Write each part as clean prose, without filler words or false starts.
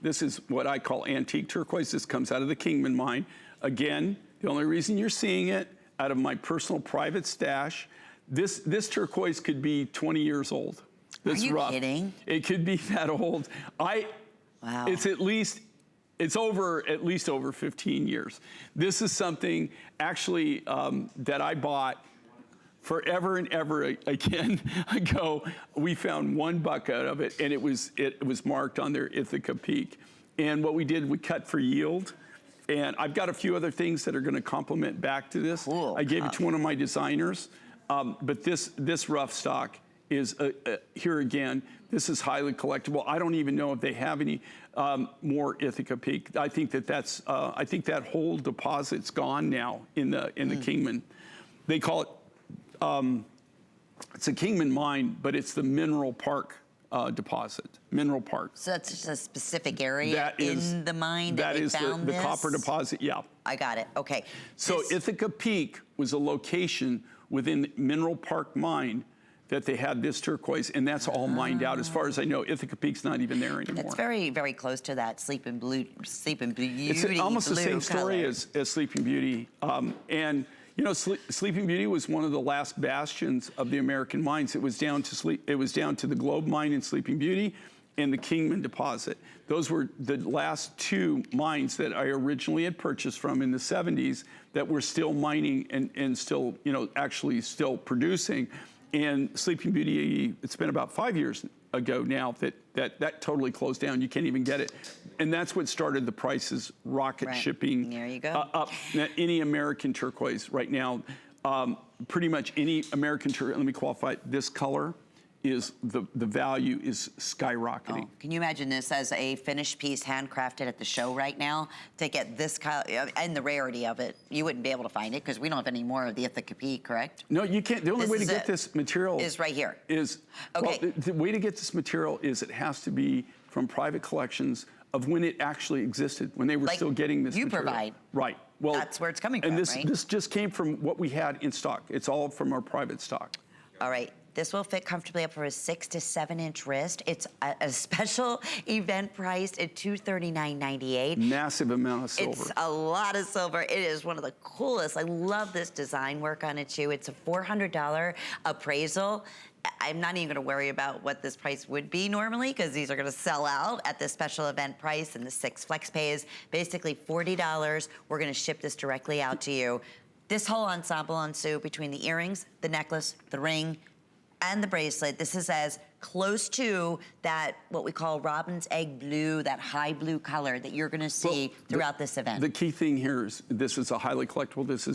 This is what I call antique turquoise. This comes out of the Kingman mine. Again, the only reason you're seeing it out of my personal private stash, this turquoise could be 20 years old. That's Are you rough. kidding? It could be that old. Wow. It's at least over 15 years. This is something actually that I bought forever and ever again ago. We found one bucket of it, and it was marked on their Ithaca Peak. And what we did, we cut for yield. And I've got a few other things that are going to complement back to this. Cool. I gave it to one of my designers, but this rough stock is here again. This is highly collectible. I don't even know if they have any more Ithaca Peak. I think that's I think that whole deposit's gone now in the Kingman. They call it it's a Kingman mine, but it's the Mineral Park deposit. Mineral Park. So that's just a specific area in the mine that they found the copper deposit. Yeah. I got it. Okay. So Ithaca Peak was a location within Mineral Park mine that they had this turquoise, and that's all mined out. As far as I know, Ithaca Peak's not even there anymore. It's very, very close to that Sleeping Beauty. It's almost the same story as Sleeping Beauty. And you know, Sleeping Beauty was one of the last bastions of the American mines. It was down to the Globe mine in Sleeping Beauty and the Kingman deposit. Those were the last two mines that I originally had purchased from in the 70s that were still mining and still, you know, actually still producing. And Sleeping Beauty, it's been about 5 years ago now that totally closed down. You can't even get it. And that's what started the prices rocket shipping there you go. up. Any American turquoise right now, pretty much any American turquoise, let me qualify it, this color is, the value is skyrocketing. Oh, can you imagine this as a finished piece handcrafted at the show right now? To get this color, and the rarity of it, you wouldn't be able to find it because we don't have any more of the Ithaca Peak, correct? No, you can't. The only way to get this material is right here. Is, okay. Well, the way to get this material is it has to be from private collections of when it actually existed, when they were still getting this material. You provide. Right. Well, that's where it's coming from, and right? this just came from what we had in stock. It's all from our private stock. All right. This will fit comfortably up for a 6 to 7 inch wrist. It's a special event priced at $239.98. Massive amount of silver. It's a lot of silver. It is one of the coolest. I love this design work on it too. It's a $400 appraisal. I'm not even gonna worry about what this price would be normally because these are gonna sell out at the special event price, and the 6 flex pay is basically $40. We're gonna ship this directly out to you. This whole ensemble on Sue, between the earrings, the necklace, the ring, and the bracelet, this is as close to that, what we call robin's egg blue, that high blue color that you're gonna see throughout this event. The key thing here is this is a highly collectible, this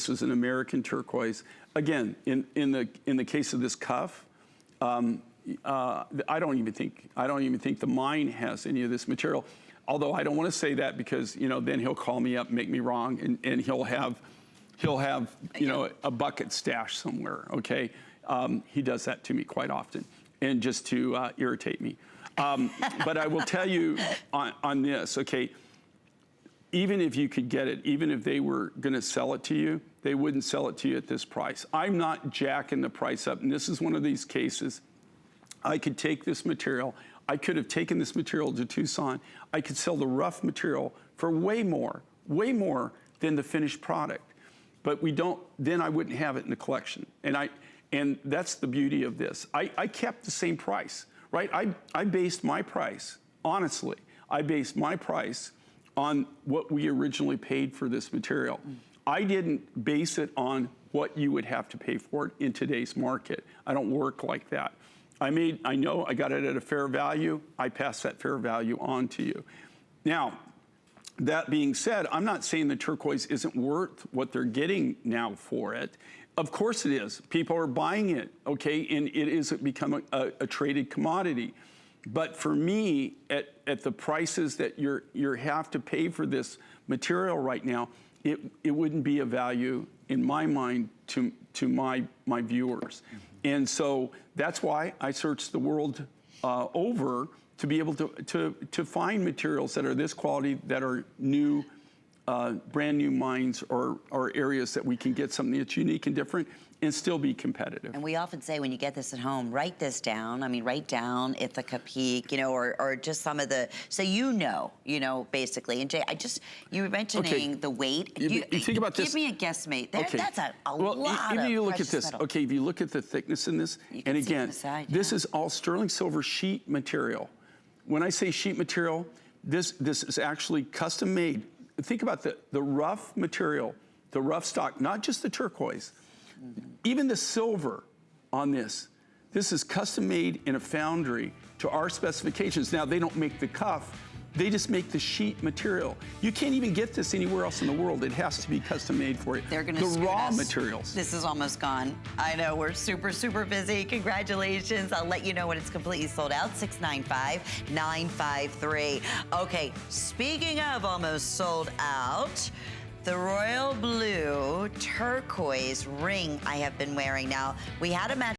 is an American turquoise. Again, in the case of this cuff, I don't even think the mine has any of this material. Although I don't wanna say that because, you know, then he'll call me up and make me wrong, and he'll have you know, a bucket stash somewhere, okay? He does that to me quite often, and just to irritate me. But I will tell you on this, okay, even if you could get it, even if they were gonna sell it to you, they wouldn't sell it to you at this price. I'm not jacking the price up, and this is one of these cases. I could take this material, I could have taken this material to Tucson, I could sell the rough material for way more than the finished product. But we don't, then I wouldn't have it in the collection. And that's the beauty of this. I kept the same price, right? I based my price, honestly, I based my price on what we originally paid for this material. I didn't base it on what you would have to pay for it in today's market. I don't work like that. I know I got it at a fair value, I pass that fair value on to you. Now, that being said, I'm not saying the turquoise isn't worth what they're getting now for it. Of course it is. People are buying it, okay? And it is become a traded commodity. But for me, at the prices that you have to pay for this material right now, it wouldn't be a value in my mind to my viewers. And so that's why I searched the world over to be able to find materials that are this quality, that are new, brand new mines or areas that we can get something that's unique and different and still be competitive. And we often say when you get this at home, write this down. I mean, write down Ithaca Peak, you know, or just some of the, so you know, basically. And Jay, you were mentioning the weight. You think about give this. me a guesstimate. That's a well, lot if of you look at precious this, metal. okay, if you look at the thickness in this, You can and see from again, the side, this is all sterling silver sheet material. When I say sheet material, this is actually custom made. Think about the rough material, the rough stock, not just the turquoise. Even the silver on this is custom made in a foundry to our specifications. Now, they don't make the cuff, they just make the sheet material. You can't even get this anywhere else in the world. It has to be custom made for it. They're gonna the scoot raw us. materials. This is almost gone. I know, we're super, super busy. Congratulations. I'll let you know when it's completely sold out, 695-953. Okay, speaking of almost sold out, the royal blue turquoise ring I have been wearing now. We had a match